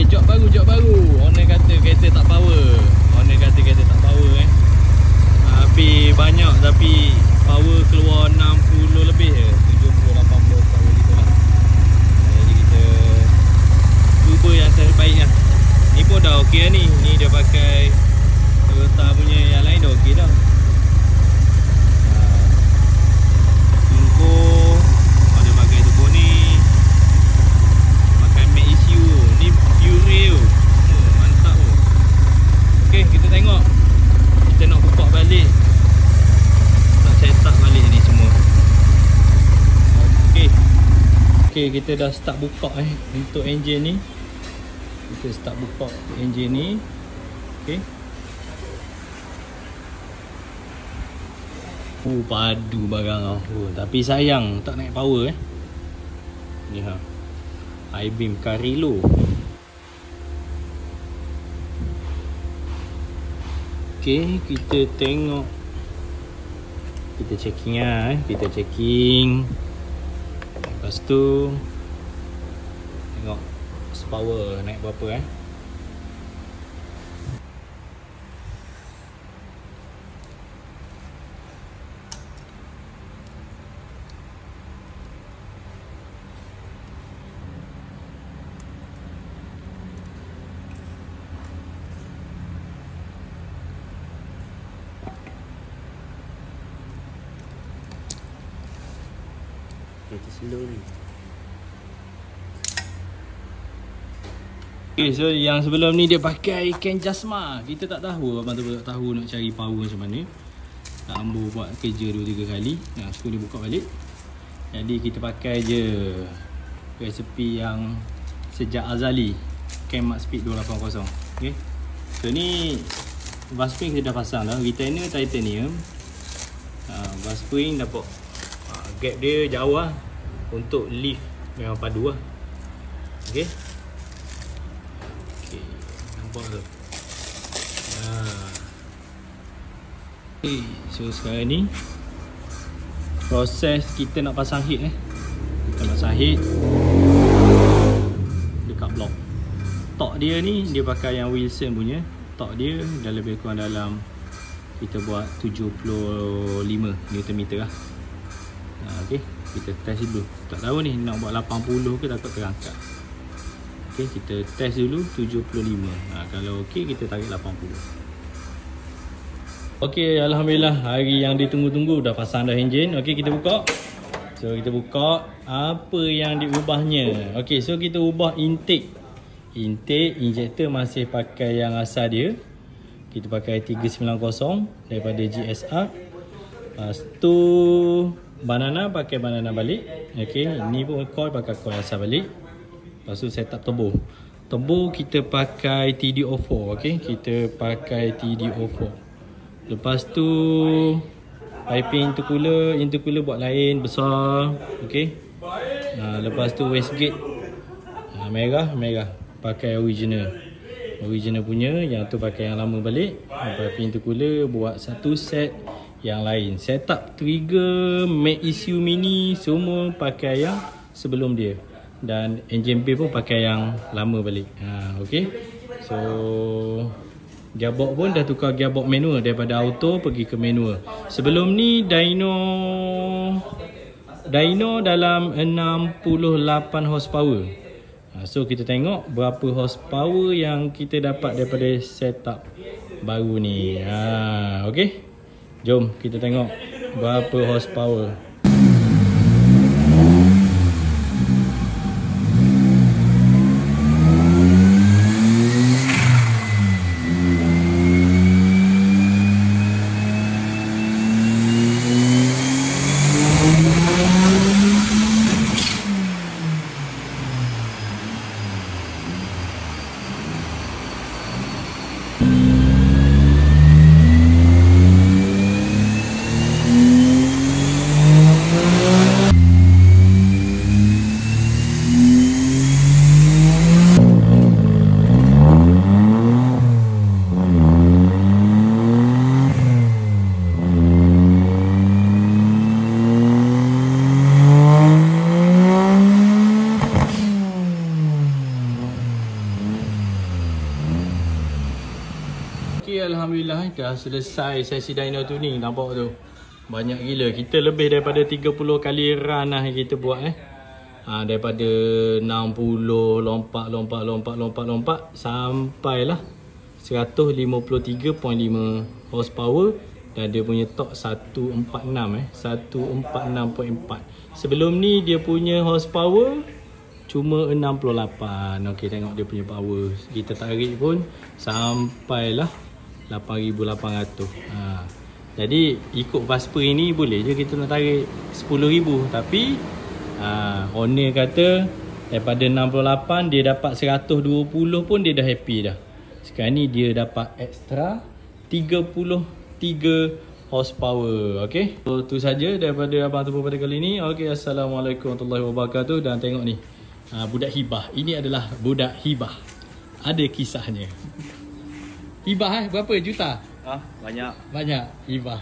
jok baru. Owner kata kereta tak power. Tapi banyak, tapi power keluar 60 lebih je. 70-80 power gitu lah. Jadi kita cuba yang terbaik lah. Ni pun dah okey lah ni. Ni dia pakai Toyota punya, yang lain dah okey dah. Tunggu ada pakai turbo ni. Pakai Mac ECU. Ni Pure tu. Mantap tu. Okey, kita tengok. Kita nak buka balik. Nak set up balik ni semua. Okey, kita dah start buka untuk enjin ni. Kita start buka enjin ni. Okey. Padu barang lah. Tapi sayang tak naik power Ni I-beam Carrillo. Okey, kita tengok. Kita checking lah Kita checking. Lepas tu tengok power naik berapa Kita slow ni. Okay, so yang sebelum ni dia pakai Ken Jasma. Kita tak tahu, abang tu tak tahu nak cari power macam mana. Tak ambil buat kerja 2-3 kali. Suka dia buka balik. Jadi kita pakai je resepi yang sejak azali, Ken Max Speed 280. Okay. So ni bar spring kita dah pasang dah. Retainer titanium. Bar spring dapat gap dia jauh lah. Untuk lift memang padu lah. Okay. Okay, nampak tu. Okay, so sekarang ni proses kita nak pasang head Kita pasang head dekat blok. Torque dia ni, dia pakai yang Wilson punya. Torque dia dah lebih kurang dalam, kita buat 75 Nm lah. Okay, kita test dulu. Tak tahu ni nak buat 80 ke takut terangkat. Okay, kita test dulu 75. Kalau ok, kita tarik 80. Ok, Alhamdulillah, hari yang ditunggu-tunggu dah pasang dah enjin. Ok, kita buka. So kita buka apa yang diubahnya. Ok, so kita ubah intake. Injektor masih pakai yang asal dia. Kita pakai 390 daripada GSR. Lepas tu banana pakai banana balik. Ok, ni pun coil pakai coil asal balik. Lepas tu setup turbo. Turbo kita pakai TDO4. Ok, kita pakai TDO4. Lepas tu piping intercooler buat lain besar. Ok. Lepas tu wastegate merah pakai original punya. Yang tu pakai yang lama balik. Piping intercooler buat satu set yang lain. Setup trigger Mac ECU mini semua pakai yang sebelum dia. Dan engine bay pun pakai yang lama balik. Ok. So gearbox pun dah tukar gearbox manual daripada auto pergi ke manual. Sebelum ni dyno dalam 68 horsepower. So kita tengok berapa horsepower yang kita dapat daripada setup baru ni. Okey. Jom kita tengok berapa horsepower. Okey, Alhamdulillah dah selesai sesi dyno tuning. Nampak tu, banyak gila. Kita lebih daripada 30 kali run lah kita buat daripada 60 lompat sampailah 153.5 horsepower. Dan dia punya torque 146.4. Sebelum ni dia punya horsepower cuma 68. Okey, tengok dia punya power. Kita tarik pun sampailah 8,800. Jadi ikut Vespa ini boleh je kita nak tarik 10,000. Tapi owner kata daripada 68 dia dapat 120 pun dia dah happy dah. Sekarang ni dia dapat extra 33 horsepower. Okey, so tu saja daripada abang Tebu pada kali ni. Okey, Assalamualaikum warahmatullahi wabarakatuh. Dan tengok ni, budak hibah. Ini adalah budak hibah. Ada kisahnya. Hibah berapa juta? Banyak. Banyak hibah.